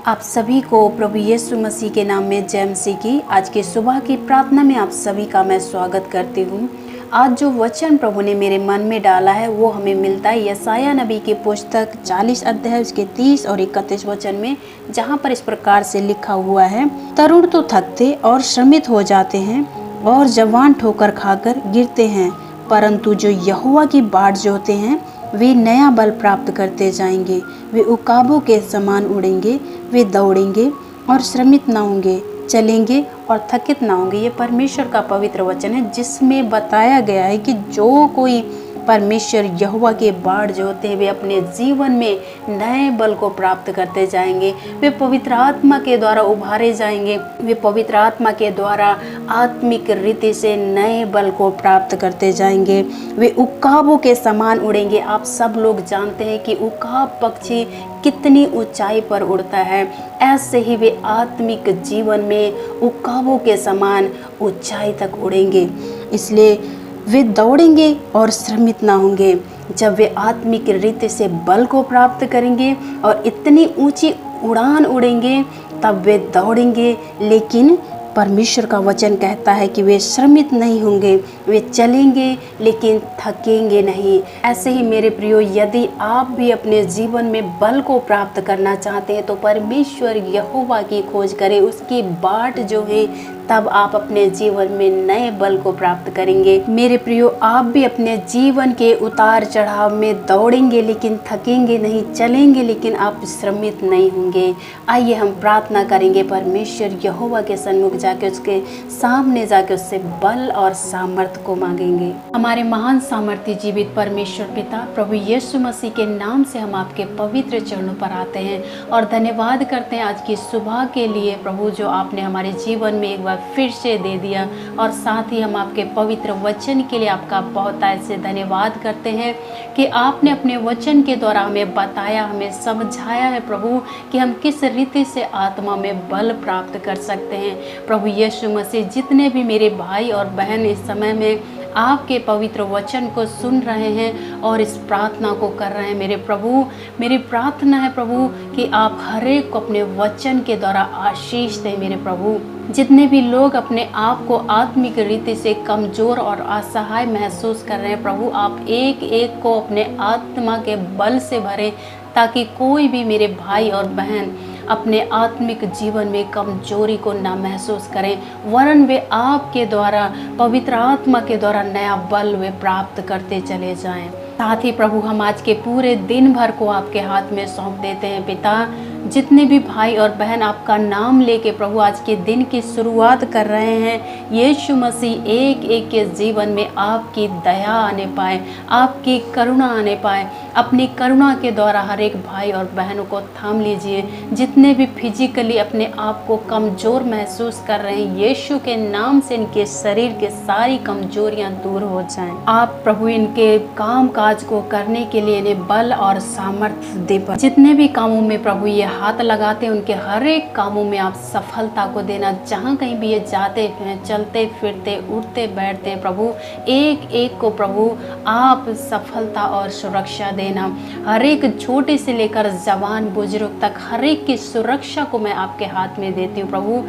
आप सभी को प्रभु यीशु मसीह के नाम में जय मसीह की। आज के सुबह की प्रार्थना में आप सभी का मैं स्वागत करती हूँ। आज जो वचन प्रभु ने मेरे मन में डाला है वो हमें मिलता है यशायाह नबी की पुस्तक 40 अध्याय उसके 30 और 31 वचन में, जहाँ पर इस प्रकार से लिखा हुआ है, तरुण तो थकते और श्रमित हो जाते हैं और जवान ठोकर खाकर गिरते हैं, परंतु जो यहोवा की बाट जोहते हैं वे नया बल प्राप्त करते जाएंगे। वे उकाबों के समान उड़ेंगे, वे दौड़ेंगे और श्रमित ना होंगे, चलेंगे और थकित ना होंगे। ये परमेश्वर का पवित्र वचन है, जिसमें बताया गया है कि जो कोई परमेश्वर यहोवा के बाट जो होते हैं वे अपने जीवन में नए बल को प्राप्त करते जाएंगे। वे पवित्र आत्मा के द्वारा उभारे जाएंगे। वे पवित्र आत्मा के द्वारा आत्मिक रीति से नए बल को प्राप्त करते जाएंगे। वे उकाबों के समान उड़ेंगे। आप सब लोग जानते हैं कि उकाब पक्षी कितनी ऊंचाई पर उड़ता है, ऐसे ही वे आत्मिक जीवन में उकाबों के समान ऊंचाई तक उड़ेंगे। इसलिए वे दौड़ेंगे और श्रमित ना होंगे। जब वे आत्मिक रीति से बल को प्राप्त करेंगे और इतनी ऊंची उड़ान उड़ेंगे, तब वे दौड़ेंगे, लेकिन परमेश्वर का वचन कहता है कि वे श्रमित नहीं होंगे। वे चलेंगे लेकिन थकेंगे नहीं। ऐसे ही मेरे प्रियो, यदि आप भी अपने जीवन में बल को प्राप्त करना चाहते हैं तो परमेश्वर यहोवा की खोज करें, उसकी बाट जो है, तब आप अपने जीवन में नए बल को प्राप्त करेंगे। मेरे प्रियो, आप भी अपने जीवन के उतार चढ़ाव में दौड़ेंगे लेकिन थकेंगे नहीं, चलेंगे लेकिन आप श्रमित नहीं होंगे। आइए हम प्रार्थना करेंगे, परमेश्वर यहोवा के सन्मुख जाके उसके सामने जाके उससे बल और सामर्थ्य को मांगेंगे। हमारे महान सामर्थ्य जीवित परमेश्वर पिता, प्रभु यीशु मसीह के नाम से हम आपके पवित्र चरणों पर आते हैं और धन्यवाद करते हैं आज की सुबह के लिए प्रभु, जो आपने हमारे जीवन में एक बार फिर से दे दिया। और साथ ही हम आपके पवित्र वचन के लिए आपका बहुत ऐसे धन्यवाद करते हैं कि आपने अपने वचन के द्वारा हमें बताया, हमें समझाया है प्रभु कि हम किस रीति से आत्मा में बल प्राप्त कर सकते हैं। प्रभु यीशु मसीह, जितने भी मेरे भाई और बहन इस समय में आपके पवित्र वचन को सुन रहे हैं और इस प्रार्थना को कर रहे हैं, मेरे प्रभु, मेरी प्रार्थना है प्रभु कि आप हर एक को अपने वचन के द्वारा आशीष दें। मेरे प्रभु, जितने भी लोग अपने आप को आत्मिक रीति से कमज़ोर और असहाय महसूस कर रहे हैं प्रभु, आप एक एक को अपने आत्मा के बल से भरें, ताकि कोई भी मेरे भाई और बहन अपने आत्मिक जीवन में कमजोरी को ना महसूस करें, वरन वे आपके द्वारा, पवित्र आत्मा के द्वारा नया बल वे प्राप्त करते चले जाएं। साथ ही प्रभु, हम आज के पूरे दिन भर को आपके हाथ में सौंप देते हैं पिता। जितने भी भाई और बहन आपका नाम लेके प्रभु आज के दिन की शुरुआत कर रहे हैं, यीशु मसीह एक एक के जीवन में आपकी दया आने पाए, आपकी करुणा आने पाए। अपनी करुणा के द्वारा हर एक भाई और बहनों को थाम लीजिए। जितने भी फिजिकली अपने आप को कमज़ोर महसूस कर रहे हैं, यीशु के नाम से इनके शरीर के सारी कमजोरियां दूर हो जाएं। आप प्रभु इनके काम काज को करने के लिए इन्हें बल और सामर्थ्य दे। जितने भी कामों में प्रभु ये हाथ लगाते हैं, उनके हर एक कामों में आप सफलता को देना। जहाँ कहीं भी ये जाते हैं, चलते फिरते, उठते बैठते हैं प्रभु, एक एक को प्रभु आप सफलता और सुरक्षा देना। हर एक छोटे से लेकर जवान बुजुर्ग तक हर एक की सुरक्षा को मैं आपके हाथ में देती हूँ प्रभु।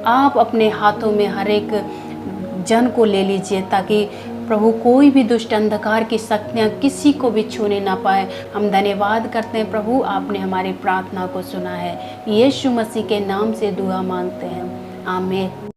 आप अपने हाथों में हर एक जन को ले लीजिए, ताकि प्रभु कोई भी दुष्ट अंधकार की शक्तियाँ किसी को भी छूने ना पाए। हम धन्यवाद करते हैं प्रभु, आपने हमारी प्रार्थना को सुना है। यीशु मसीह के नाम से दुआ मांगते हैं, आमीन।